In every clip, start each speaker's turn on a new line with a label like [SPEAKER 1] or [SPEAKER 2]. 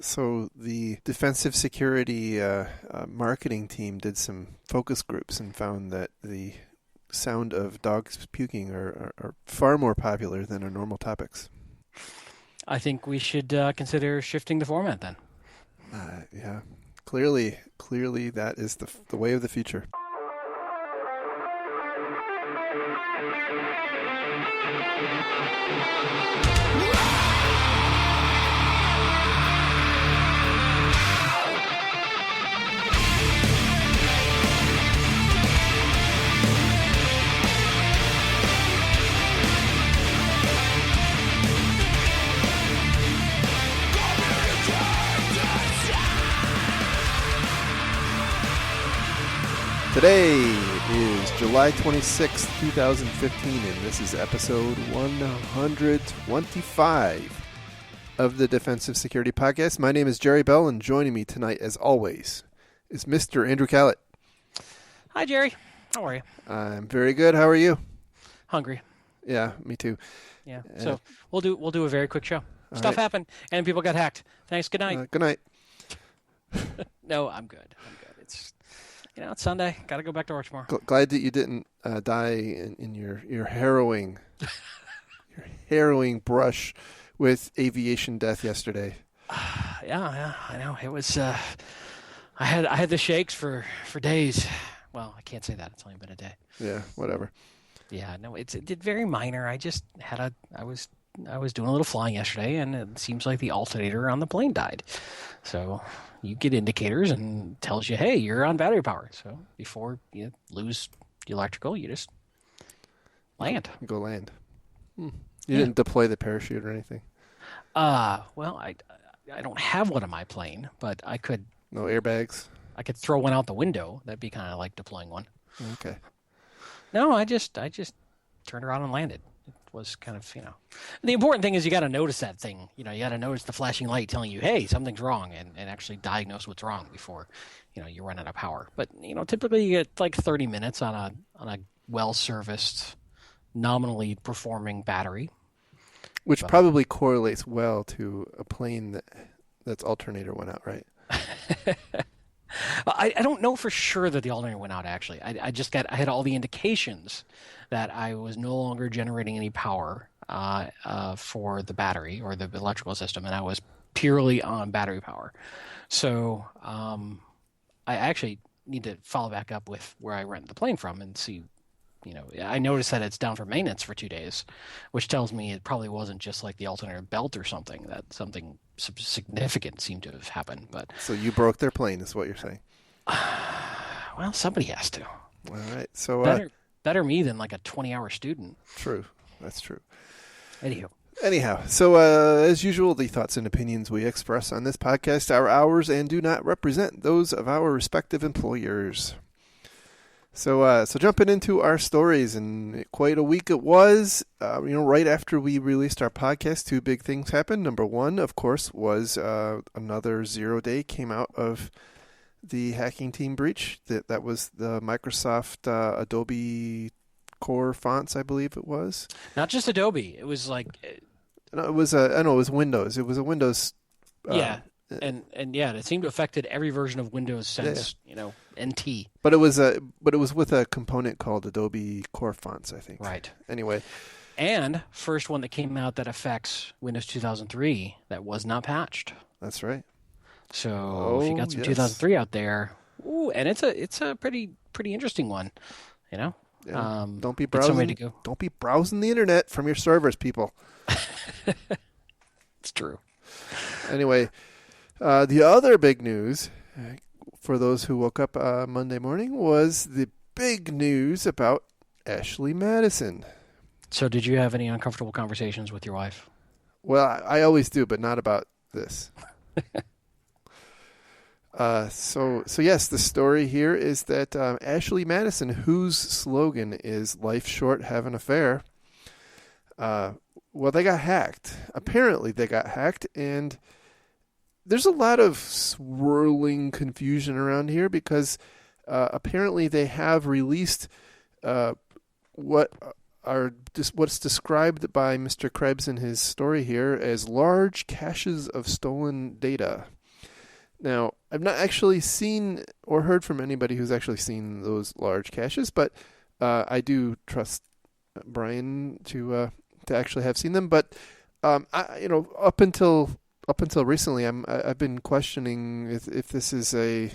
[SPEAKER 1] So the defensive security marketing team did some focus groups and found that the sound of dogs puking are far more popular than our normal topics.
[SPEAKER 2] I think we should consider shifting the format then.
[SPEAKER 1] Yeah, clearly that is the way of the future. Today is July 26th, 2015, and this is episode 125 of the Defensive Security Podcast. My name is Jerry Bell, and joining me tonight, as always, is Mr. Andrew Callett.
[SPEAKER 2] Hi, Jerry. How are you?
[SPEAKER 1] I'm very good. How are you?
[SPEAKER 2] Hungry.
[SPEAKER 1] Yeah, me too.
[SPEAKER 2] Yeah. So we'll do a very quick show. Stuff happened, and people got hacked. Thanks. Good night.
[SPEAKER 1] Good night.
[SPEAKER 2] No, I'm good. It's it's Sunday. Got to go back to work tomorrow.
[SPEAKER 1] Glad that you didn't die in your harrowing brush with aviation death yesterday.
[SPEAKER 2] Yeah, I know. It was. I had the shakes for days. Well, I can't say that. It's only been a day.
[SPEAKER 1] Yeah, whatever.
[SPEAKER 2] Yeah, no, it did very minor. I just had I was doing a little flying yesterday, and it seems like the alternator on the plane died. So you get indicators and tells you, hey, you're on battery power. So before you lose the electrical, you just land.
[SPEAKER 1] You go land. You didn't deploy the parachute or anything?
[SPEAKER 2] Well, I don't have one on my plane, but I could.
[SPEAKER 1] No airbags?
[SPEAKER 2] I could throw one out the window. That'd be kind of like deploying one.
[SPEAKER 1] Okay.
[SPEAKER 2] No, I just turned around and landed. It was kind of, the important thing is you got to notice that thing. You got to notice the flashing light telling you, hey, something's wrong, and actually diagnose what's wrong before, you run out of power. But, typically you get like 30 minutes on a well-serviced, nominally performing battery.
[SPEAKER 1] Which probably correlates well to a plane that's alternator went out, right?
[SPEAKER 2] I don't know for sure that the alternator went out, actually. I had all the indications that I was no longer generating any power for the battery or the electrical system, and I was purely on battery power. So I actually need to follow back up with where I rented the plane from and see. I noticed that it's down for maintenance for 2 days, which tells me it probably wasn't just like the alternator belt or something, that something significant seemed to have happened. But
[SPEAKER 1] so you broke their plane is what you're saying?
[SPEAKER 2] Well, somebody has to.
[SPEAKER 1] All right. So
[SPEAKER 2] better me than like a 20-hour student.
[SPEAKER 1] True. That's true.
[SPEAKER 2] Anyhow,
[SPEAKER 1] so as usual, the thoughts and opinions we express on this podcast are ours and do not represent those of our respective employers. So jumping into our stories, and quite a week it was. Right after we released our podcast, two big things happened. Number one, of course, was another 0-day came out of the hacking team breach. That was the Microsoft Adobe Core fonts, I believe it was.
[SPEAKER 2] Not just Adobe. It was like.
[SPEAKER 1] No, it was it was Windows. It was a Windows.
[SPEAKER 2] Yeah. And it seemed to have affected every version of Windows since NT.
[SPEAKER 1] But it was with a component called Adobe Core Fonts, I think.
[SPEAKER 2] Right.
[SPEAKER 1] Anyway,
[SPEAKER 2] and first one that came out that affects Windows 2003 that was not patched.
[SPEAKER 1] That's right.
[SPEAKER 2] So if you got some 2003 out there, and it's a pretty interesting one,
[SPEAKER 1] Yeah. Don't be browsing. Don't be browsing the internet from your servers, people.
[SPEAKER 2] It's true.
[SPEAKER 1] Anyway. The other big news for those who woke up Monday morning was the big news about Ashley Madison.
[SPEAKER 2] So did you have any uncomfortable conversations with your wife?
[SPEAKER 1] Well, I always do, but not about this. So yes, the story here is that Ashley Madison, whose slogan is "Life short, have an affair," they got hacked. Apparently, they got hacked, and there's a lot of swirling confusion around here because apparently they have released what are just what's described by Mr. Krebs in his story here as large caches of stolen data. Now, I've not actually seen or heard from anybody who's actually seen those large caches, but I do trust Brian to actually have seen them. But up until recently, I've been questioning if this is a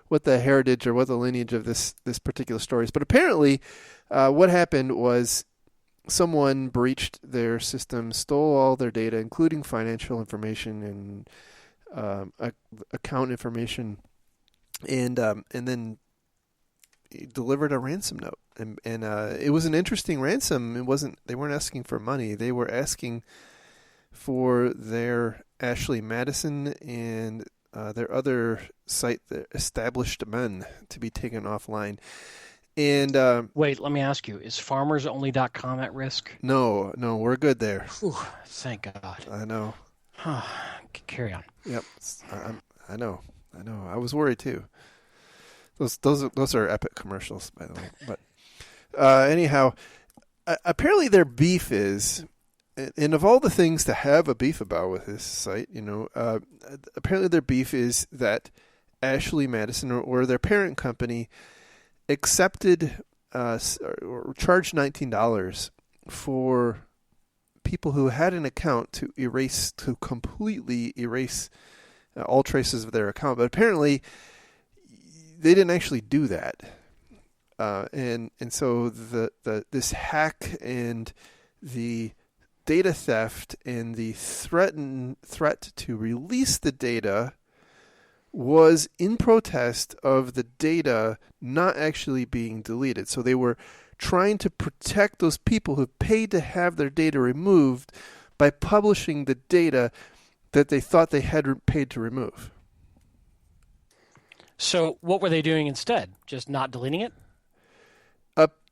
[SPEAKER 1] what the heritage or what the lineage of this particular story is. But apparently, what happened was someone breached their system, stole all their data, including financial information and account information, and then delivered a ransom note. And it was an interesting ransom. They weren't asking for money. They were asking for their Ashley Madison and their other site, the Established Men, to be taken offline. And
[SPEAKER 2] wait, let me ask you: is FarmersOnly.com at risk?
[SPEAKER 1] No, we're good there.
[SPEAKER 2] Whew, thank God.
[SPEAKER 1] I know.
[SPEAKER 2] Carry on.
[SPEAKER 1] Yep, I know. I was worried too. Those are epic commercials, by the way. But anyhow, apparently their beef is. And of all the things to have a beef about with this site, apparently their beef is that Ashley Madison or their parent company accepted or charged $19 for people who had an account to completely erase all traces of their account. But apparently they didn't actually do that. And so this hack and the data theft and the threat to release the data was in protest of the data not actually being deleted. So they were trying to protect those people who paid to have their data removed by publishing the data that they thought they had paid to remove.
[SPEAKER 2] So what were they doing instead? Just not deleting it?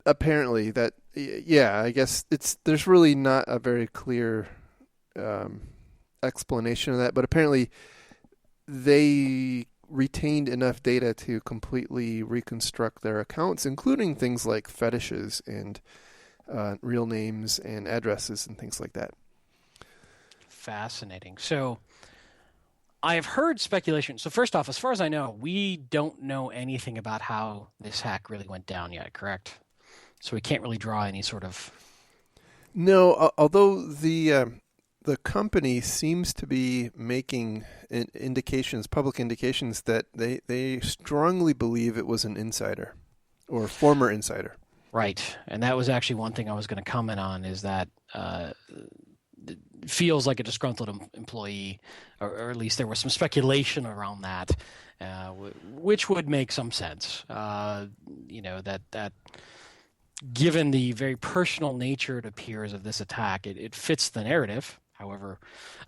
[SPEAKER 1] Apparently that, yeah, I guess there's really not a very clear explanation of that, but apparently they retained enough data to completely reconstruct their accounts, including things like fetishes and real names and addresses and things like that.
[SPEAKER 2] Fascinating. So I have heard speculation. So first off, as far as I know, we don't know anything about how this hack really went down yet, correct? So we can't really draw any sort of...
[SPEAKER 1] No, although the company seems to be making public indications that they strongly believe it was an insider or former insider.
[SPEAKER 2] Right. And that was actually one thing I was going to comment on, is that it feels like a disgruntled employee, or at least there was some speculation around that, which would make some sense. That given the very personal nature, it appears, of this attack, it fits the narrative. However,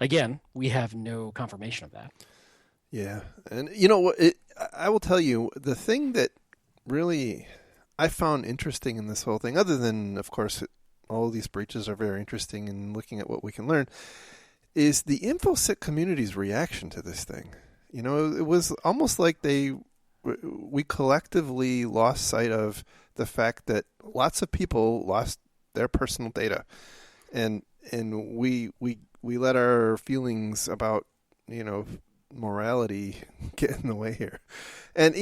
[SPEAKER 2] again, we have no confirmation of that.
[SPEAKER 1] Yeah. And I will tell you, the thing that really I found interesting in this whole thing, other than, of course, all these breaches are very interesting in looking at what we can learn, is the InfoSec community's reaction to this thing. It was almost like we collectively lost sight of the fact that lots of people lost their personal data, and we let our feelings about morality get in the way here. And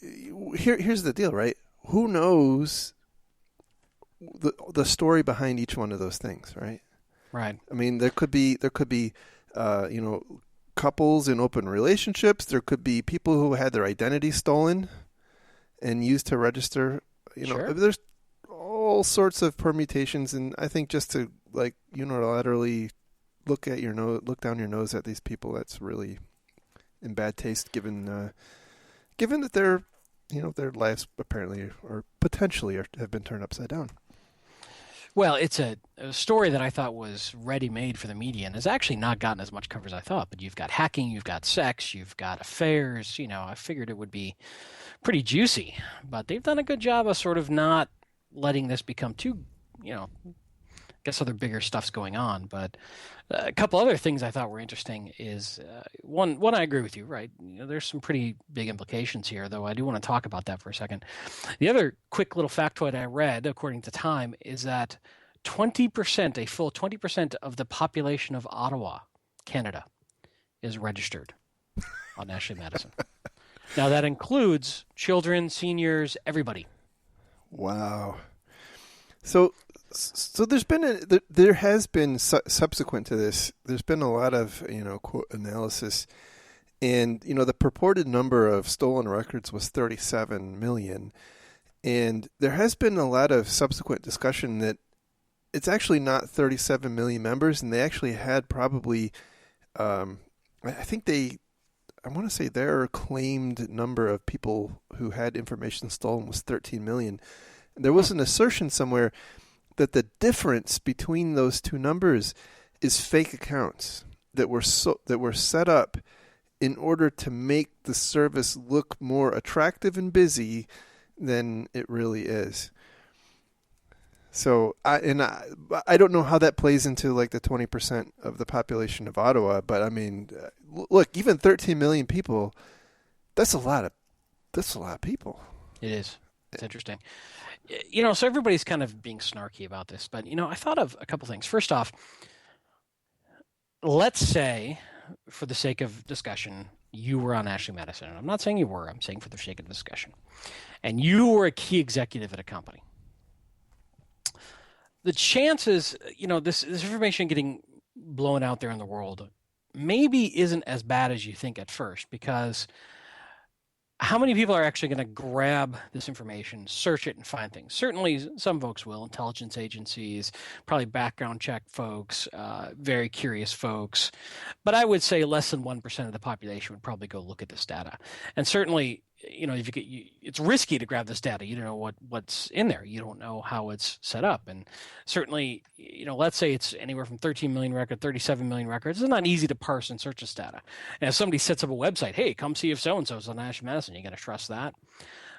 [SPEAKER 1] here's the deal, right? Who knows the story behind each one of those things, right?
[SPEAKER 2] Right.
[SPEAKER 1] I mean, there could be couples in open relationships. There could be people who had their identity stolen and used to register.
[SPEAKER 2] Sure.
[SPEAKER 1] There's all sorts of permutations, and I think just to unilaterally look down your nose at these people, that's really in bad taste, given that their lives apparently or potentially have been turned upside down.
[SPEAKER 2] Well, it's a story that I thought was ready-made for the media, and has actually not gotten as much coverage as I thought. But you've got hacking, you've got sex, you've got affairs. I figured it would be pretty juicy, but they've done a good job of sort of not letting this become too, guess other bigger stuff's going on. But a couple other things I thought were interesting is one I agree with you, right? There's some pretty big implications here, though I do want to talk about that for a second. The other quick little factoid I read, according to Time, is that 20%, a full 20% of the population of Ottawa, Canada, is registered on Ashley Madison. Now that includes children, seniors, everybody.
[SPEAKER 1] Wow. So there has been subsequent to this. There's been a lot of quote analysis, and the purported number of stolen records was 37 million, and there has been a lot of subsequent discussion that it's actually not 37 million members, and they actually had probably, I want to say their claimed number of people who had information stolen was 13 million. There was an assertion somewhere that the difference between those two numbers is fake accounts that were set up in order to make the service look more attractive and busy than it really is. So I don't know how that plays into like the 20% of the population of Ottawa, but I mean, look, even 13 million people, that's a lot of people.
[SPEAKER 2] It is. It's interesting. So everybody's kind of being snarky about this, but I thought of a couple things. First off, let's say, for the sake of discussion, you were on Ashley Madison. And I'm not saying you were. I'm saying for the sake of discussion. And you were a key executive at a company. The chances, this information getting blown out there in the world maybe isn't as bad as you think at first, because how many people are actually going to grab this information, search it, and find things? Certainly some folks will, intelligence agencies, probably background check folks, very curious folks. But I would say less than 1% of the population would probably go look at this data. And certainly, if it's risky to grab this data. You don't know what's in there. You don't know how it's set up. And certainly, let's say it's anywhere from 13 million records, 37 million records. It's not easy to parse and search this data. And if somebody sets up a website, hey, come see if so-and-so's on Ashley Madison, you're going to trust that.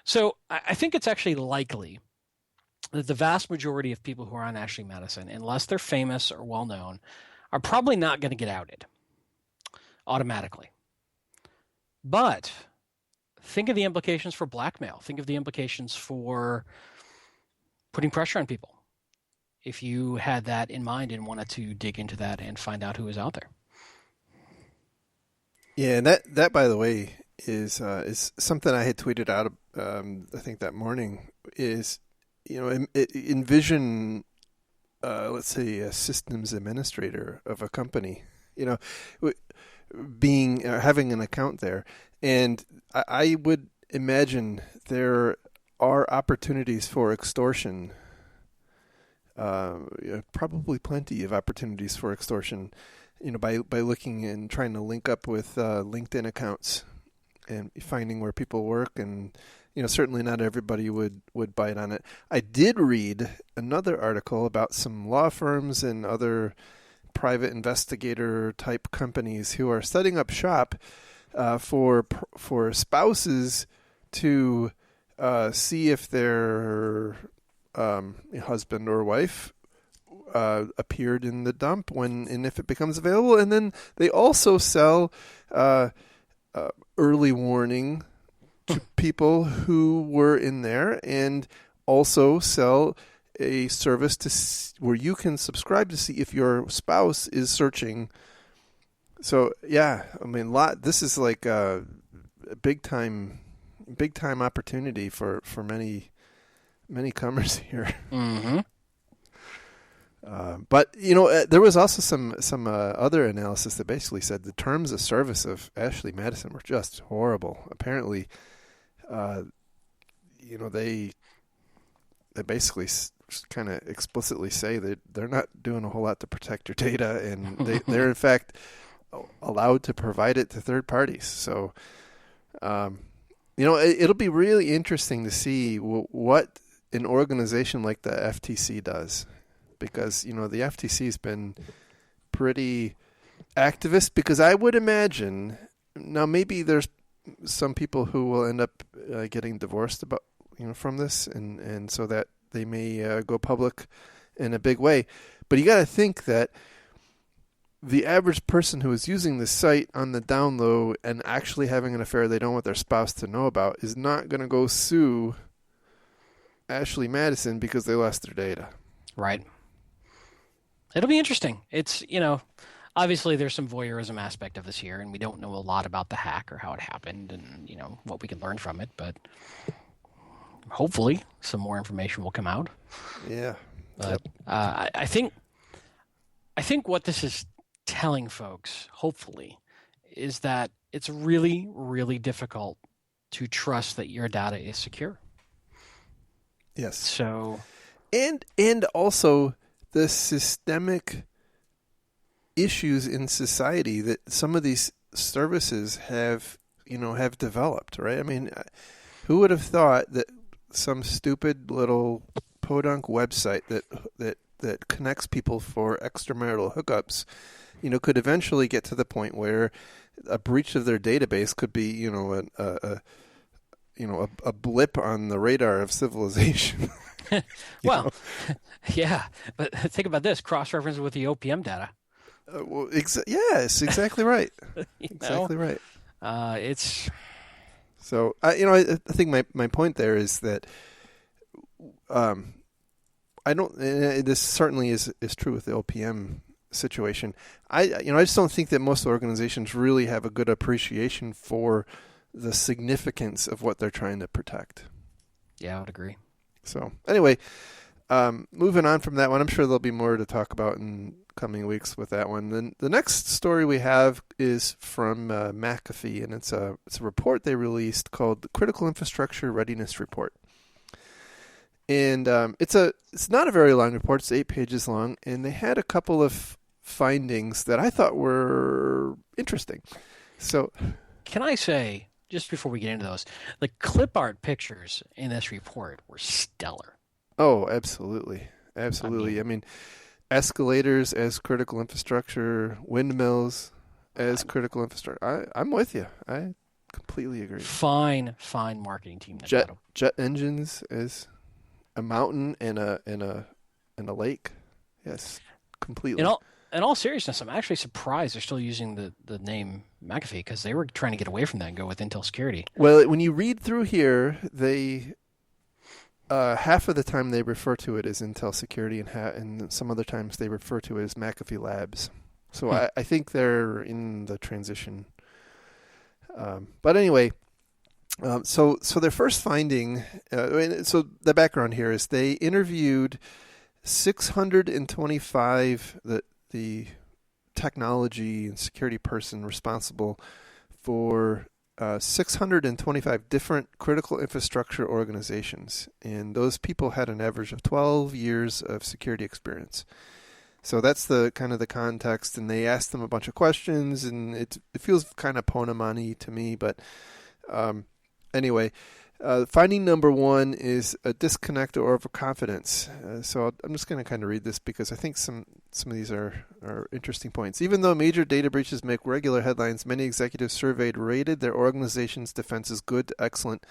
[SPEAKER 2] So I think it's actually likely that the vast majority of people who are on Ashley Madison, unless they're famous or well-known, are probably not going to get outed automatically. But think of the implications for blackmail. Think of the implications for putting pressure on people if you had that in mind and wanted to dig into that and find out who is out there.
[SPEAKER 1] Yeah, and that by the way, is something I had tweeted out, I think that morning, is, envision, let's say, a systems administrator of a company, having an account there. And I would imagine there are opportunities for extortion, probably plenty of opportunities for extortion, by looking and trying to link up with LinkedIn accounts and finding where people work. And, certainly not everybody would bite on it. I did read another article about some law firms and other private investigator type companies who are setting up shop for spouses to see if their husband or wife appeared in the dump and if it becomes available. And then they also sell early warning to people who were in there, and also sell a service where you can subscribe to see if your spouse is searching. So yeah, I mean, this is like a big time opportunity for many comers here.
[SPEAKER 2] Mm-hmm.
[SPEAKER 1] But there was also some other analysis that basically said the terms of service of Ashley Madison were just horrible. Apparently, they basically kind of explicitly say that they're not doing a whole lot to protect your data, and they're in fact allowed to provide it to third parties. So, it'll be really interesting to see what an organization like the FTC does, because, the FTC has been pretty activist, because I would imagine, now maybe there's some people who will end up getting divorced from this, and so that they may go public in a big way. But you got to think that the average person who is using the site on the down low and actually having an affair they don't want their spouse to know about is not going to go sue Ashley Madison because they lost their data.
[SPEAKER 2] Right. It'll be interesting. It's, obviously there's some voyeurism aspect of this here, and we don't know a lot about the hack or how it happened and, what we can learn from it, but hopefully some more information will come out.
[SPEAKER 1] Yeah.
[SPEAKER 2] But I think what this is telling folks, hopefully, is that it's really, really difficult to trust that your data is secure.
[SPEAKER 1] Yes.
[SPEAKER 2] So,
[SPEAKER 1] and also the systemic issues in society that some of these services have developed, right? I mean, who would have thought that some stupid little podunk website that connects people for extramarital hookups, could eventually get to the point where a breach of their database could be, a blip on the radar of civilization.
[SPEAKER 2] Well, yeah, but think about this: cross-reference with the OPM data.
[SPEAKER 1] Yes, exactly right. Exactly right.
[SPEAKER 2] It's
[SPEAKER 1] so. I think my point there is that I don't. This certainly is true with the OPM situation. I just don't think that most organizations really have a good appreciation for the significance of what they're trying to protect.
[SPEAKER 2] Yeah, I would agree.
[SPEAKER 1] So anyway, moving on from that one, I'm sure there'll be more to talk about in coming weeks with that one. Then the next story we have is from McAfee, and it's a report they released called the Critical Infrastructure Readiness Report. And it's not a very long report. It's 8 pages long, and they had a couple of findings that I thought were interesting. So,
[SPEAKER 2] can I say, just before we get into those, the clip art pictures in this report were stellar.
[SPEAKER 1] Oh, absolutely. Absolutely. I mean escalators as critical infrastructure, windmills as critical infrastructure. I'm with you. I completely agree.
[SPEAKER 2] Fine marketing team.
[SPEAKER 1] Jet engines as a mountain and a lake. Yes, completely.
[SPEAKER 2] In all seriousness, I'm actually surprised they're still using the name McAfee, because they were trying to get away from that and go with Intel Security.
[SPEAKER 1] Well, when you read through here, they half of the time they refer to it as Intel Security, and some other times they refer to it as McAfee Labs. So I think they're in the transition. But anyway, so their first finding, so the background here is they interviewed 625 the technology and security person responsible for 625 different critical infrastructure organizations, and those people had an average of 12 years of security experience. So that's the kind of the context, and they asked them a bunch of questions, and it feels kind of Ponemon-y to me, but anyway, finding number one is a disconnect or overconfidence. So I'm just going to kind of read this because I think some of these are interesting points. Even though major data breaches make regular headlines, many executives surveyed rated their organization's defenses good to excellent,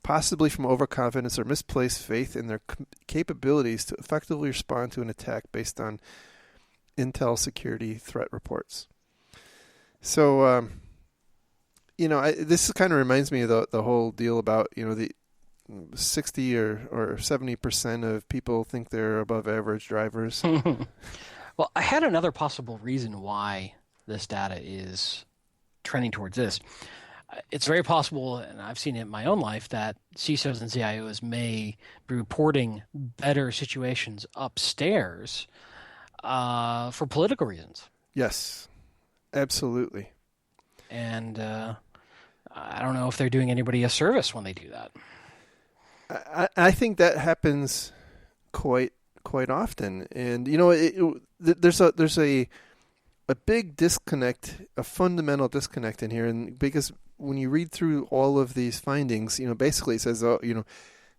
[SPEAKER 1] possibly from overconfidence or misplaced faith in their capabilities to effectively respond to an attack based on Intel security threat reports. So, this kind of reminds me of the whole deal about, the 60 or 70% of people think they're above average drivers.
[SPEAKER 2] Well, I had another possible reason why this data is trending towards this. It's very possible, and I've seen it in my own life, that CISOs and CIOs may be reporting better situations upstairs for political reasons.
[SPEAKER 1] Yes, absolutely.
[SPEAKER 2] And I don't know if they're doing anybody a service when they do that.
[SPEAKER 1] I think that happens quite often, and there's a big disconnect, a fundamental disconnect in here, and because when you read through all of these findings, basically it says,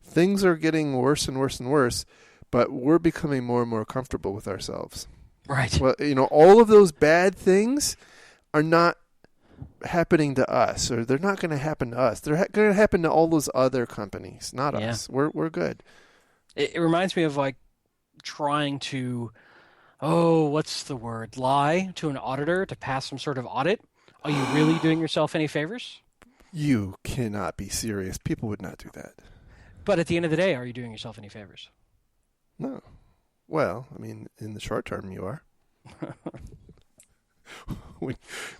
[SPEAKER 1] things are getting worse and worse and worse, but we're becoming more and more comfortable with ourselves.
[SPEAKER 2] Right.
[SPEAKER 1] Well, all of those bad things are not happening to us, or they're not going to happen to us. They're going to happen to all those other companies, not us. We're good.
[SPEAKER 2] It reminds me of like trying to oh, what's the word? Lie to an auditor to pass some sort of audit? Are you really doing yourself any favors?
[SPEAKER 1] You cannot be serious. People would not do that.
[SPEAKER 2] But at the end of the day, are you doing yourself any favors?
[SPEAKER 1] No. Well, I mean, in the short term, you are.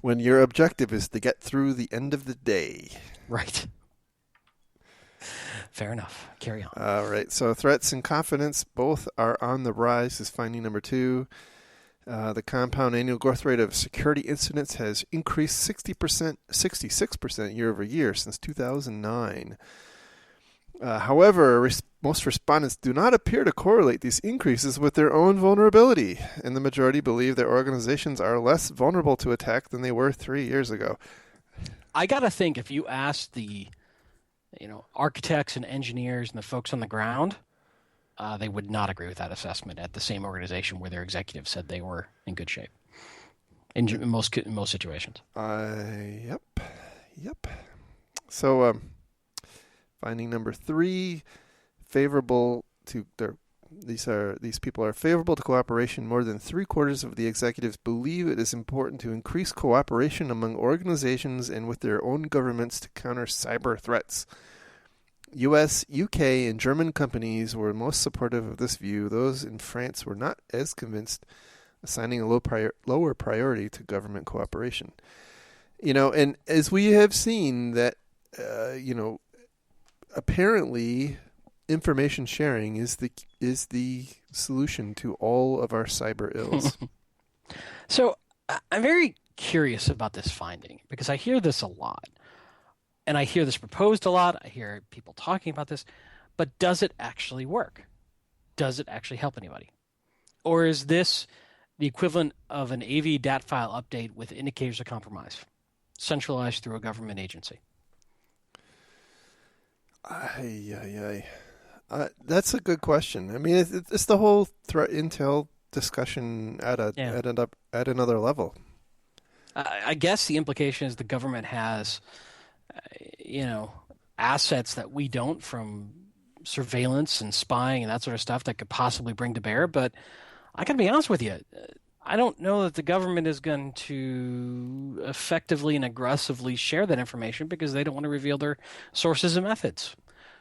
[SPEAKER 1] when your objective is to get through the end of the day.
[SPEAKER 2] Right. Fair enough. Carry on.
[SPEAKER 1] All right. So threats and confidence both are on the rise is finding number 2. The compound annual growth rate of security incidents has increased 66% year over year since 2009. However, most respondents do not appear to correlate these increases with their own vulnerability, and the majority believe their organizations are less vulnerable to attack than they were 3 years ago.
[SPEAKER 2] I got to think if you ask the architects and engineers and the folks on the ground, they would not agree with that assessment at the same organization where their executives said they were in good shape in most situations.
[SPEAKER 1] Yep. So, finding number 3, favorable to these people are favorable to cooperation. More than 3/4 of the executives believe it is important to increase cooperation among organizations and with their own governments to counter cyber threats. U.S., UK, and German companies were most supportive of this view. Those in France were not as convinced, assigning a lower priority to government cooperation. And as we have seen that, apparently information sharing is the solution to all of our cyber ills.
[SPEAKER 2] So I'm very curious about this finding because I hear this a lot. And I hear this proposed a lot. I hear people talking about this. But does it actually work? Does it actually help anybody? Or is this the equivalent of an AV DAT file update with indicators of compromise, centralized through a government agency?
[SPEAKER 1] That's a good question. I mean, it's the whole threat intel discussion at another level.
[SPEAKER 2] I guess the implication is the government has assets that we don't, from surveillance and spying and that sort of stuff that could possibly bring to bear. But I got to be honest with you. I don't know that the government is going to effectively and aggressively share that information because they don't want to reveal their sources and methods.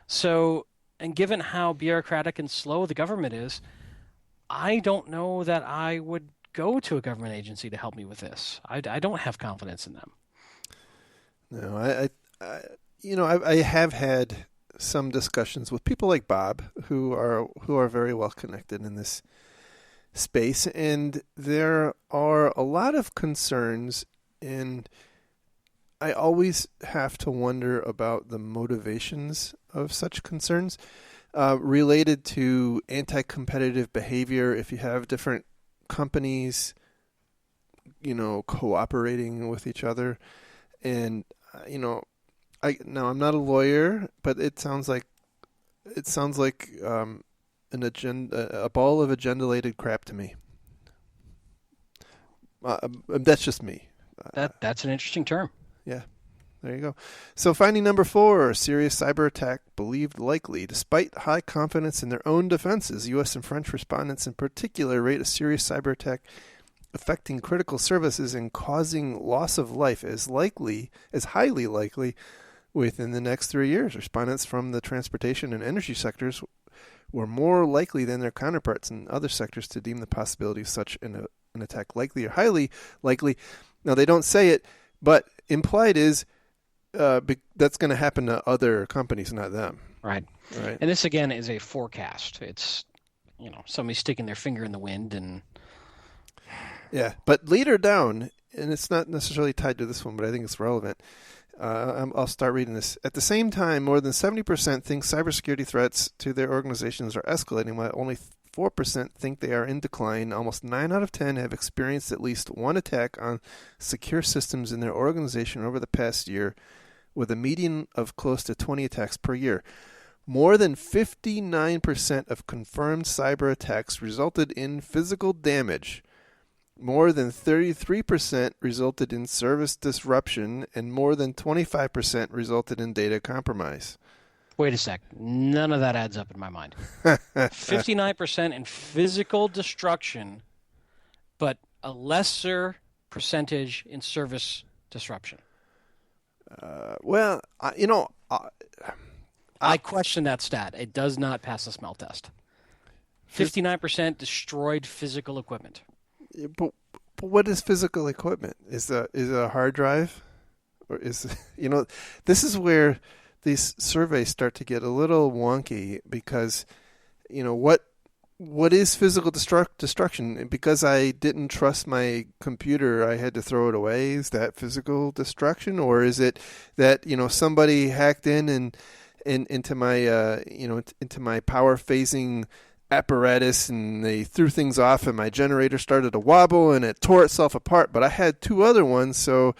[SPEAKER 2] So, and given how bureaucratic and slow the government is, I don't know that I would go to a government agency to help me with this. I don't have confidence in them.
[SPEAKER 1] No, I have had some discussions with people like Bob who are very well connected in this space, and there are a lot of concerns, and I always have to wonder about the motivations of such concerns related to anti-competitive behavior. If you have different companies, cooperating with each other, and I'm not a lawyer, but it sounds like an agenda, a ball of agenda-laden crap to me. That's just me.
[SPEAKER 2] That's an interesting term.
[SPEAKER 1] Yeah, there you go. So finding number 4, serious cyber attack believed likely. Despite high confidence in their own defenses, U.S. and French respondents in particular rate a serious cyber attack affecting critical services and causing loss of life as highly likely within the next 3 years. Respondents from the transportation and energy sectors were more likely than their counterparts in other sectors to deem the possibility of such an attack likely or highly likely. Now, they don't say it, but implied is that's going to happen to other companies, not them.
[SPEAKER 2] Right. And this, again, is a forecast. It's, somebody sticking their finger in the wind and...
[SPEAKER 1] Yeah, but later down, and it's not necessarily tied to this one, but I think it's relevant. I'll start reading this. At the same time, more than 70% think cybersecurity threats to their organizations are escalating, while only 4% think they are in decline. Almost 9 out of 10 have experienced at least one attack on secure systems in their organization over the past year, with a median of close to 20 attacks per year. More than 59% of confirmed cyber attacks resulted in physical damage. More than 33% resulted in service disruption, and more than 25% resulted in data compromise.
[SPEAKER 2] Wait a sec. None of that adds up in my mind. 59% in physical destruction but a lesser percentage in service disruption. I question that stat. It does not pass the smell test. 59% destroyed physical equipment.
[SPEAKER 1] But what is physical equipment? Is it a hard drive, or is this is where these surveys start to get a little wonky because what is physical destruction? Because I didn't trust my computer, I had to throw it away. Is that physical destruction, or is it that somebody hacked into my into my power phasing apparatus and they threw things off and my generator started to wobble and it tore itself apart? But I had two other ones, so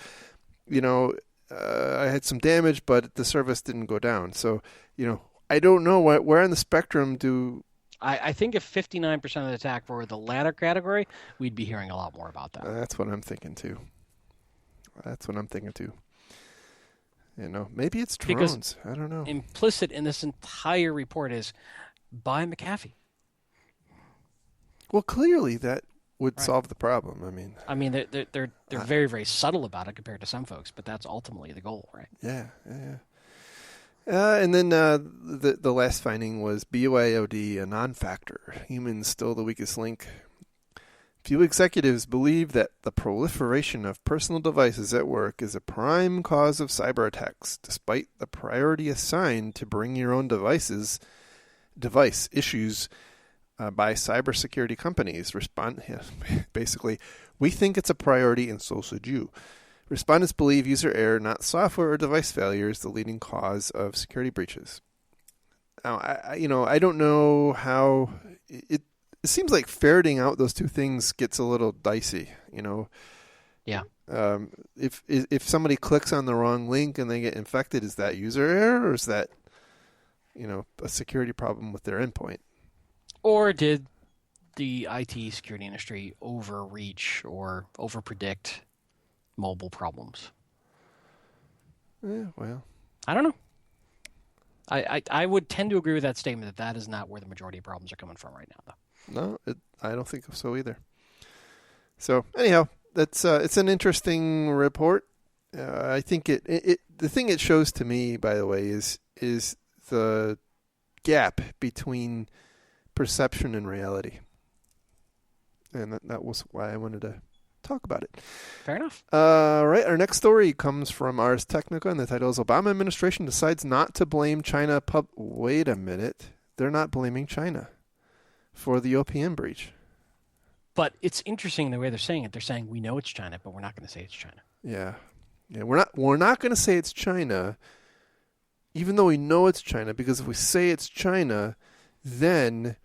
[SPEAKER 1] I had some damage, but the service didn't go down. So I don't know where on the spectrum do.
[SPEAKER 2] I think if 59% of the attack were the latter category, we'd be hearing a lot more about that.
[SPEAKER 1] That's what I'm thinking too. Maybe it's drones. I don't know.
[SPEAKER 2] Implicit in this entire report is buy McAfee.
[SPEAKER 1] Well, clearly that would solve the problem.
[SPEAKER 2] They're very, very subtle about it compared to some folks, but that's ultimately the goal, right?
[SPEAKER 1] Yeah. And then the last finding was BYOD, a non-factor. Humans still the weakest link. Few executives believe that the proliferation of personal devices at work is a prime cause of cyber attacks, despite the priority assigned to bring your own device issues by cybersecurity companies. Basically, we think it's a priority, and so should you. Respondents believe user error, not software or device failure, is the leading cause of security breaches. Now, I don't know how it seems like ferreting out those two things gets a little dicey.
[SPEAKER 2] Yeah.
[SPEAKER 1] If somebody clicks on the wrong link and they get infected, is that user error, or is that a security problem with their endpoint?
[SPEAKER 2] Or did the IT security industry overreach or overpredict mobile problems?
[SPEAKER 1] Yeah, well,
[SPEAKER 2] I don't know. I would tend to agree with that statement that is not where the majority of problems are coming from right now, though.
[SPEAKER 1] No, I don't think so either. So anyhow, that's it's an interesting report. I think the thing it shows to me, by the way, is the gap between perception and reality, and that was why I wanted to talk about it.
[SPEAKER 2] Fair enough.
[SPEAKER 1] Right. Our next story comes from Ars Technica, and the title is Obama Administration Decides Not to Blame China. Wait a minute. They're not blaming China for the OPM breach.
[SPEAKER 2] But it's interesting the way they're saying it. They're saying we know it's China, but we're not going to say it's China.
[SPEAKER 1] Yeah. We're not going to say it's China, even though we know it's China, because if we say it's China, then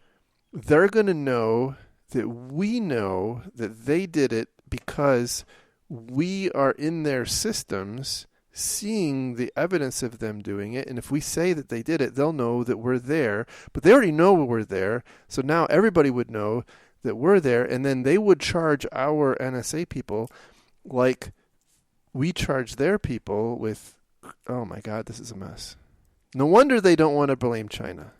[SPEAKER 1] they're going to know that we know that they did it because we are in their systems seeing the evidence of them doing it. And if we say that they did it, they'll know that we're there. But they already know we're there. So now everybody would know that we're there. And then they would charge our NSA people like we charge their people with, oh my God, this is a mess. No wonder they don't want to blame China.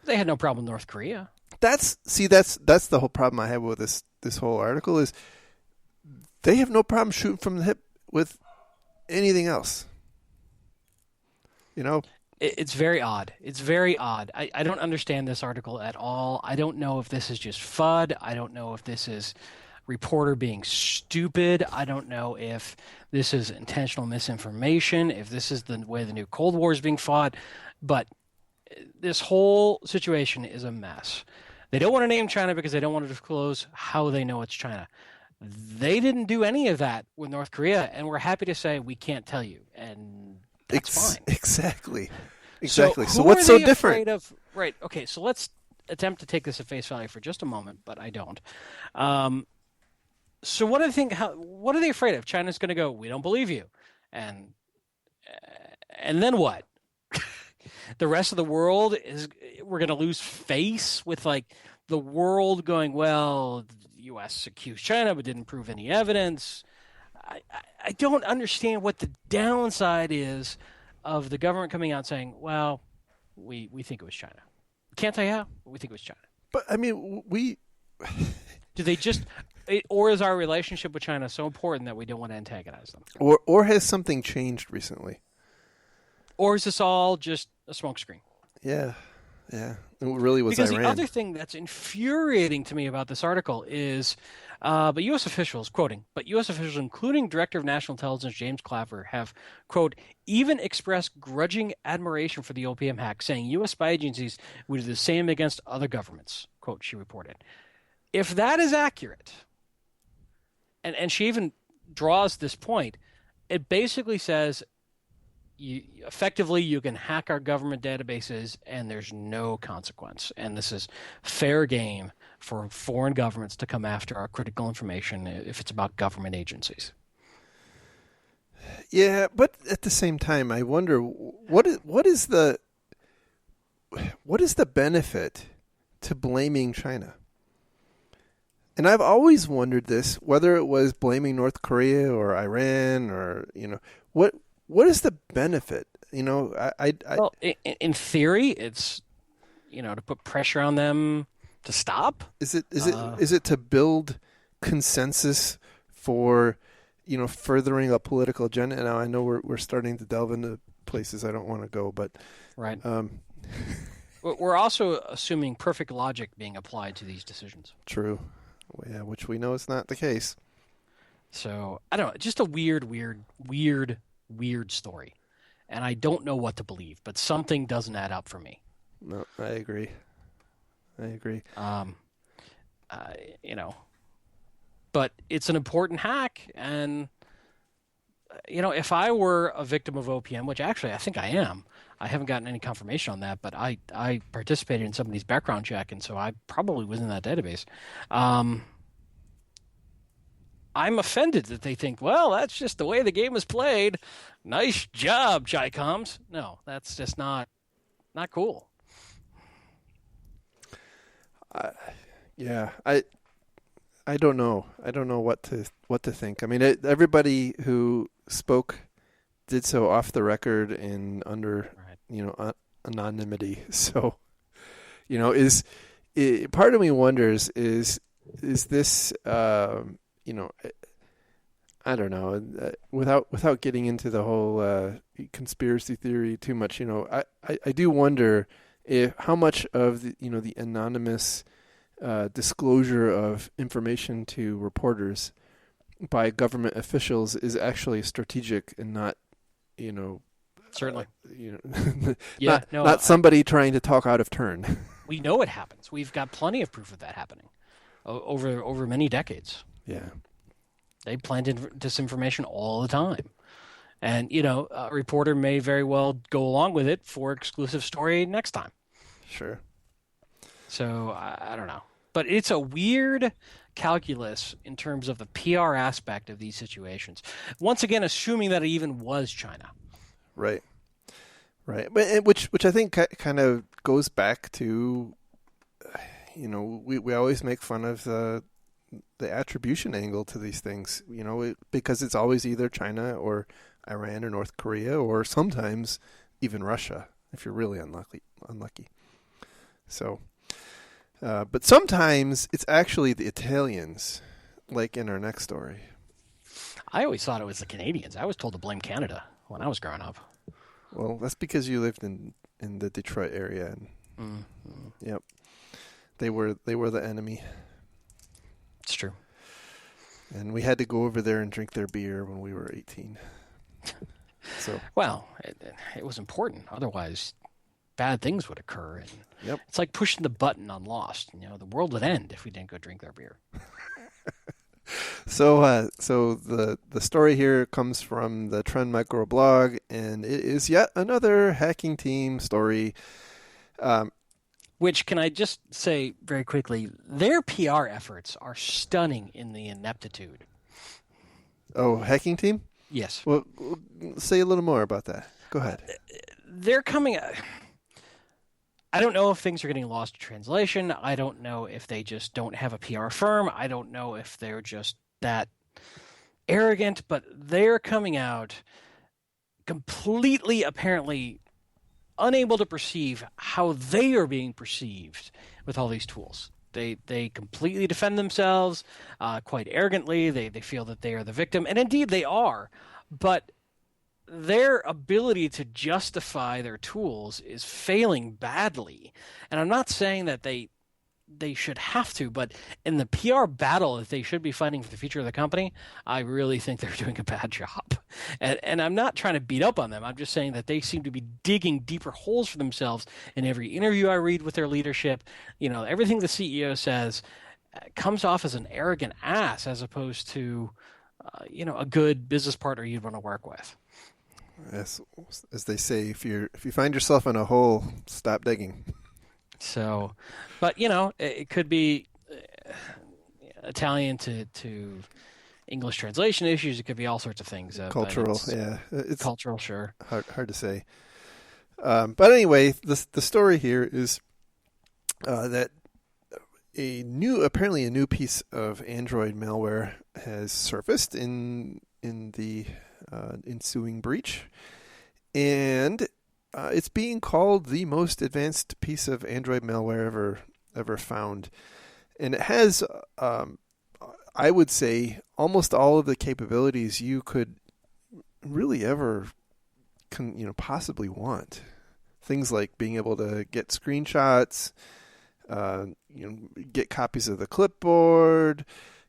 [SPEAKER 2] They had no problem with North Korea.
[SPEAKER 1] That's the whole problem I have with this whole article is they have no problem shooting from the hip with anything else.
[SPEAKER 2] It's very odd. It's very odd. I don't understand this article at all. I don't know if this is just FUD. I don't know if this is reporter being stupid. I don't know if this is intentional misinformation, if this is the way the new Cold War is being fought. But this whole situation is a mess. They don't want to name China because they don't want to disclose how they know it's China. They didn't do any of that with North Korea, and we're happy to say we can't tell you, and that's fine.
[SPEAKER 1] Exactly.
[SPEAKER 2] So
[SPEAKER 1] what's so different?
[SPEAKER 2] Right. Okay. So let's attempt to take this at face value for just a moment, but I don't. So what do they think? What are they afraid of? China's going to go, we don't believe you, and then what? The rest of the world we're going to lose face with the world going, well, the U.S. accused China but didn't prove any evidence. I don't understand what the downside is of the government coming out saying, well, we think it was China. Can't tell you how, but we think it was China.
[SPEAKER 1] But, I mean,
[SPEAKER 2] Do they just Or is our relationship with China so important that we don't want to antagonize them?
[SPEAKER 1] Or has something changed recently?
[SPEAKER 2] Or is this all just a smokescreen?
[SPEAKER 1] Yeah. It really was
[SPEAKER 2] Because
[SPEAKER 1] Iran.
[SPEAKER 2] the other thing that's infuriating to me about this article is, but U.S. officials, quoting, but U.S. officials, including Director of National Intelligence James Clapper, have, quote, even expressed grudging admiration for the OPM hack, saying U.S. spy agencies would do the same against other governments, quote, she reported. If that is accurate, and she even draws this point, it basically says effectively you can hack our government databases and there's no consequence. And this is fair game for foreign governments to come after our critical information if it's about government agencies.
[SPEAKER 1] Yeah, but at the same time, I wonder what is the benefit to blaming China? And I've always wondered this, whether it was blaming North Korea or Iran or, what is the benefit?
[SPEAKER 2] Well, in theory, it's, to put pressure on them to stop.
[SPEAKER 1] Is it to build consensus for, furthering a political agenda? Now I know we're starting to delve into places I don't want to go, but
[SPEAKER 2] right. We're also assuming perfect logic being applied to these decisions.
[SPEAKER 1] True. Yeah, which we know is not the case.
[SPEAKER 2] So I don't know, just a weird story, and I don't know what to believe, but something doesn't add up for me.
[SPEAKER 1] No, I agree.
[SPEAKER 2] But it's an important hack, and if I were a victim of OPM, which actually I think I am, I haven't gotten any confirmation on that, but I participated in somebody's background check, and so I probably was in that database. I'm offended that they think, well, that's just the way the game is played. Nice job, Chi-Coms. No, that's just not cool.
[SPEAKER 1] Yeah, I don't know. I don't know what to think. I mean, everybody who spoke did so off the record and under anonymity. So, part of me wonders is this I don't know. Without getting into the whole conspiracy theory too much, I do wonder how much of the anonymous disclosure of information to reporters by government officials is strategic and not,
[SPEAKER 2] certainly,
[SPEAKER 1] not somebody trying to talk out of turn.
[SPEAKER 2] We know it happens. We've got plenty of proof of that happening over many decades.
[SPEAKER 1] Yeah.
[SPEAKER 2] They plant disinformation all the time. And, a reporter may very well go along with it for exclusive story next time.
[SPEAKER 1] Sure.
[SPEAKER 2] So, I don't know. But it's a weird calculus in terms of the PR aspect of these situations. Once again, assuming that it even was China.
[SPEAKER 1] Right. But which I think kind of goes back to, we always make fun of the attribution angle to these things, because it's always either China or Iran or North Korea or sometimes even Russia if you're really unlucky. So, but sometimes it's actually the Italians, like in our next story.
[SPEAKER 2] I always thought it was the Canadians. I was told to blame Canada when I was growing up.
[SPEAKER 1] Well, that's because you lived in the Detroit area, and yep, they were the enemy.
[SPEAKER 2] It's true.
[SPEAKER 1] And we had to go over there and drink their beer when we were 18. So
[SPEAKER 2] well, it was important. Otherwise, bad things would occur. And
[SPEAKER 1] yep.
[SPEAKER 2] It's like pushing the button on Lost. The world would end if we didn't go drink their beer.
[SPEAKER 1] So the story here comes from the Trend Micro blog, and it is yet another hacking team story.
[SPEAKER 2] Which, can I just say very quickly, their PR efforts are stunning in the ineptitude.
[SPEAKER 1] Oh, hacking team?
[SPEAKER 2] Yes.
[SPEAKER 1] Well, say a little more about that. Go ahead.
[SPEAKER 2] They're coming... I don't know if things are getting lost in translation. I don't know if they just don't have a PR firm. I don't know if they're just that arrogant, but they're coming out completely, apparently unable to perceive how they are being perceived with all these tools. They completely defend themselves quite arrogantly. They feel that they are the victim, and indeed they are. But their ability to justify their tools is failing badly. And I'm not saying that they should have to, but in the PR battle that they should be fighting for the future of the company, I really think they're doing a bad job. And I'm not trying to beat up on them. I'm just saying that they seem to be digging deeper holes for themselves in every interview I read with their leadership. Everything the CEO says comes off as an arrogant ass as opposed to, a good business partner you'd want to work with.
[SPEAKER 1] As they say, if you find yourself in a hole, stop digging.
[SPEAKER 2] So, but it could be Italian to English translation issues. It could be all sorts of things.
[SPEAKER 1] Cultural, yeah,
[SPEAKER 2] it's cultural, sure.
[SPEAKER 1] Hard to say. But anyway, the story here is that apparently a new piece of Android malware has surfaced in the ensuing breach, and it's being called the most advanced piece of Android malware ever found, and it has, I would say, almost all of the capabilities you could really ever, possibly want. Things like being able to get screenshots, get copies of the clipboard,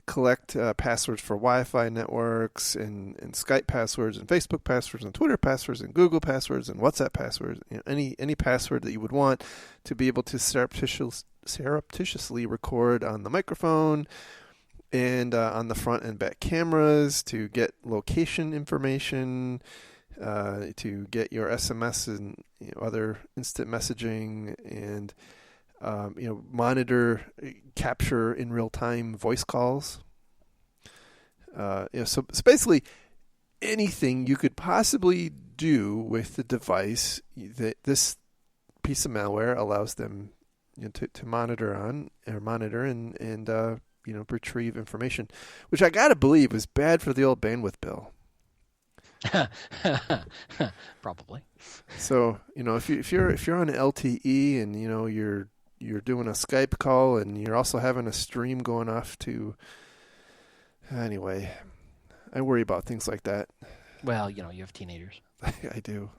[SPEAKER 1] collect passwords for Wi-Fi networks and Skype passwords and Facebook passwords and Twitter passwords and Google passwords and WhatsApp passwords. Any password that you would want to be able to surreptitiously record on the microphone and on the front and back cameras, to get location information, to get your SMS and other instant messaging, and monitor, capture in real time voice calls. So basically anything you could possibly do with the device that this piece of malware allows them to monitor and retrieve information, which I gotta believe is bad for the old bandwidth bill.
[SPEAKER 2] Probably.
[SPEAKER 1] So if you're on LTE and you're doing a Skype call and you're also having a stream going off to, anyway, I worry about things like that.
[SPEAKER 2] Well, you have teenagers.
[SPEAKER 1] I do.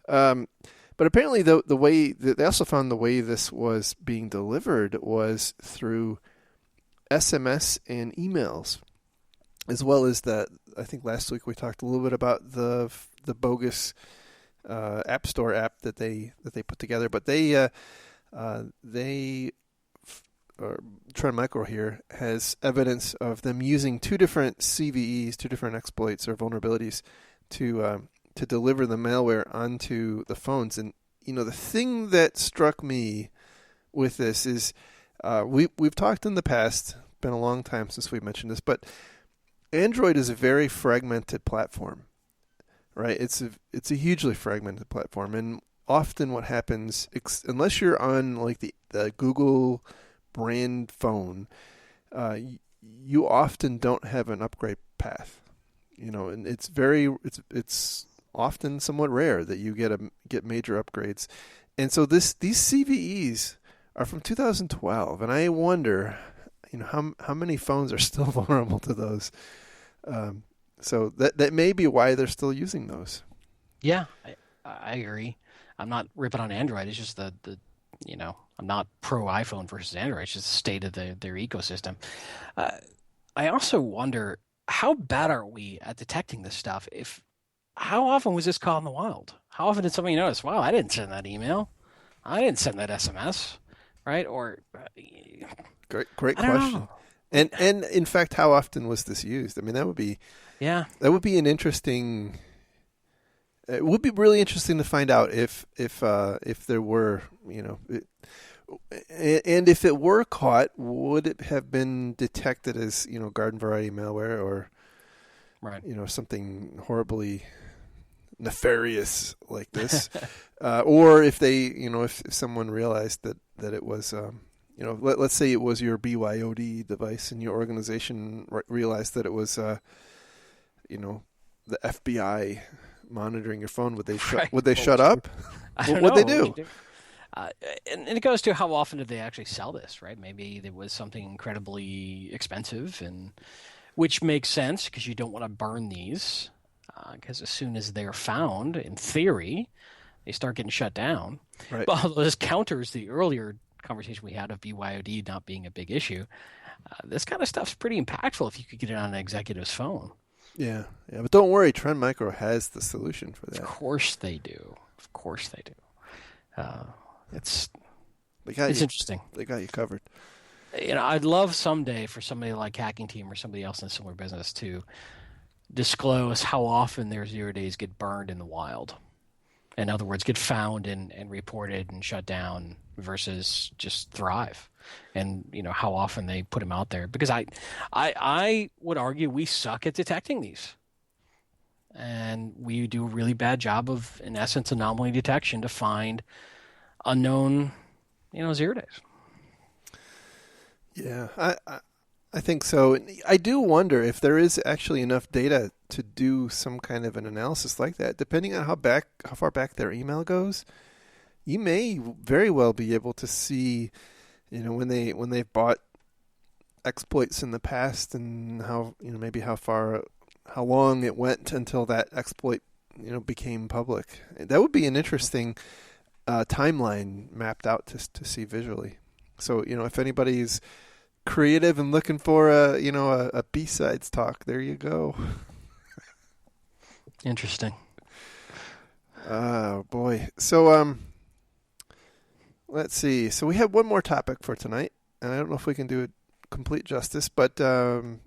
[SPEAKER 1] But apparently the way they also found the way this was being delivered was through SMS and emails, as well as that. I think last week we talked a little bit about the bogus App Store app that they put together, but Trend Micro here has evidence of them using two different CVEs, two different exploits or vulnerabilities to deliver the malware onto the phones. And the thing that struck me with this is we've talked in the past. Been a long time since we mentioned this, but Android is a very fragmented platform, right? It's a hugely fragmented platform, and often what happens, unless you're on like the Google brand phone, you often don't have an upgrade path, and it's often somewhat rare that you get major upgrades, and so these CVEs are from 2012, and I wonder, how many phones are still vulnerable to those. So that may be why they're still using those.
[SPEAKER 2] Yeah, I agree. I'm not ripping on Android. It's just the I'm not pro iPhone versus Android. It's just the state of their ecosystem. I also wonder, how bad are we at detecting this stuff? How often was this caught in the wild? How often did somebody notice, wow, I didn't send that email. I didn't send that SMS, right? Or
[SPEAKER 1] great question. And in fact, how often was this used? I mean, that would be an interesting. It would be really interesting to find out if there were, and if it were caught, would it have been detected as garden variety malware or,
[SPEAKER 2] right,
[SPEAKER 1] something horribly nefarious like this, or if they, if someone realized that it was. Let's say it was your BYOD device and your organization realized that it was, the FBI monitoring your phone. Would they shut up? What would they do?
[SPEAKER 2] Uh, and it goes to how often did they actually sell this, right? Maybe there was something incredibly expensive, and which makes sense because you don't want to burn these, because as soon as they're found, in theory, they start getting shut down.
[SPEAKER 1] Right.
[SPEAKER 2] But this counters the earlier conversation we had of BYOD not being a big issue. This kind of stuff's pretty impactful if you could get it on an executive's phone.
[SPEAKER 1] Yeah, but don't worry, Trend Micro has the solution for that.
[SPEAKER 2] Of course they do. It's interesting.
[SPEAKER 1] They got you covered.
[SPEAKER 2] I'd love someday for somebody like Hacking Team or somebody else in a similar business to disclose how often their 0 days get burned in the wild. In other words, get found and reported and shut down versus just thrive. And how often they put them out there, because I would argue we suck at detecting these, and we do a really bad job of, in essence, anomaly detection to find unknown 0 days.
[SPEAKER 1] Yeah, I think so. I do wonder if there is actually enough data to do some kind of an analysis like that. Depending on how far back their email goes, you may very well be able to see, when they've bought exploits in the past, and how maybe how long it went until that exploit became public. That would be an interesting timeline mapped out to see visually. So if anybody's creative and looking for a B-sides talk, there you go.
[SPEAKER 2] Interesting.
[SPEAKER 1] Oh boy. So let's see. So we have one more topic for tonight, and I don't know if we can do it complete justice, but a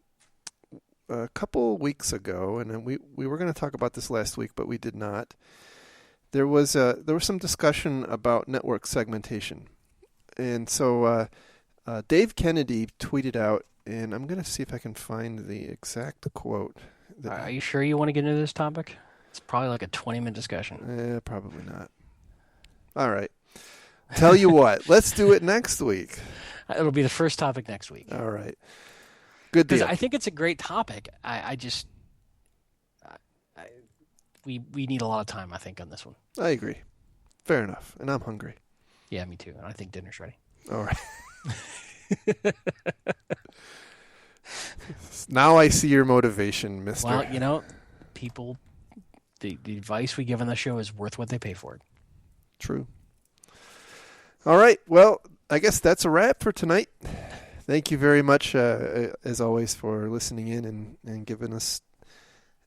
[SPEAKER 1] couple weeks ago, and we were going to talk about this last week, but we did not. There was some discussion about network segmentation, and so Dave Kennedy tweeted out, and I'm going to see if I can find the exact quote.
[SPEAKER 2] Are you sure you want to get into this topic? It's probably like a 20-minute discussion.
[SPEAKER 1] Probably not. All right. Tell you what, let's do it next week.
[SPEAKER 2] It'll be the first topic next week.
[SPEAKER 1] All right. Good deal.
[SPEAKER 2] Because I think it's a great topic. We need a lot of time, I think, on this one.
[SPEAKER 1] I agree. Fair enough. And I'm hungry.
[SPEAKER 2] Yeah, me too. And I think dinner's ready.
[SPEAKER 1] All right. Now I see your motivation, mister.
[SPEAKER 2] Well, people, the advice we give on the show is worth what they pay for it.
[SPEAKER 1] True. All right. Well, I guess that's a wrap for tonight. Thank you very much, as always, for listening in and giving us,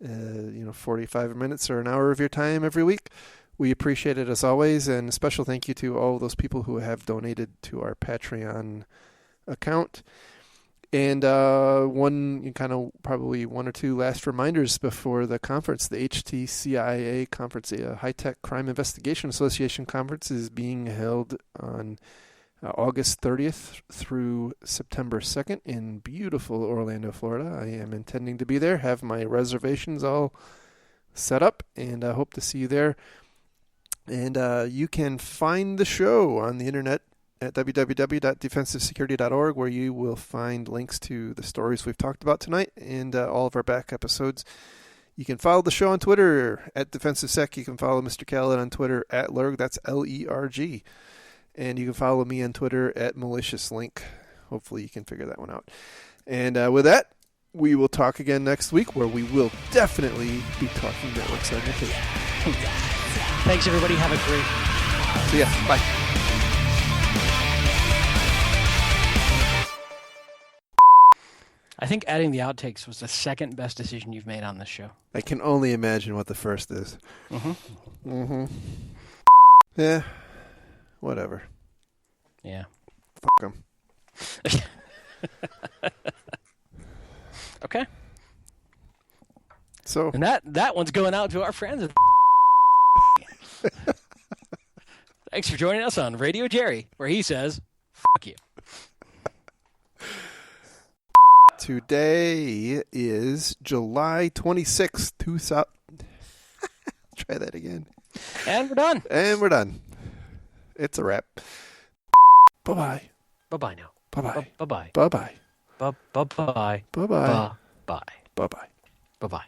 [SPEAKER 1] 45 minutes or an hour of your time every week. We appreciate it as always, and a special thank you to all those people who have donated to our Patreon account. And probably one or two last reminders before the conference. The HTCIA conference, High Tech Crime Investigation Association conference, is being held on August 30th through September 2nd in beautiful Orlando, Florida. I am intending to be there, have my reservations all set up, and I hope to see you there. And you can find the show on the internet at www.defensivesecurity.org, where you will find links to the stories we've talked about tonight and all of our back episodes. You can follow the show on Twitter at DefensiveSec. You can follow Mr. Khaled on Twitter at Lerg. That's Lerg. And you can follow me on Twitter at MaliciousLink. Hopefully you can figure that one out. And with that, we will talk again next week, where we will definitely be talking network segmentation.
[SPEAKER 2] Thanks, everybody. Have a great...
[SPEAKER 1] See ya. Bye.
[SPEAKER 2] I think adding the outtakes was the second best decision you've made on this show.
[SPEAKER 1] I can only imagine what the first is. Yeah. Whatever.
[SPEAKER 2] Yeah.
[SPEAKER 1] Fuck 'em.
[SPEAKER 2] Okay.
[SPEAKER 1] So.
[SPEAKER 2] And that one's going out to our friends. Thanks for joining us on Radio Jerry, where he says, "Fuck you."
[SPEAKER 1] Today is July 26th, 2000. Try that again.
[SPEAKER 2] And we're done.
[SPEAKER 1] And we're done. It's a wrap. Bye-bye.
[SPEAKER 2] Bye-bye now.
[SPEAKER 1] Bye-bye.
[SPEAKER 2] Bye-bye.
[SPEAKER 1] Bye-bye.
[SPEAKER 2] Bye-bye.
[SPEAKER 1] Bye-bye.
[SPEAKER 2] Bye-bye.
[SPEAKER 1] Bye-bye.
[SPEAKER 2] Bye-bye.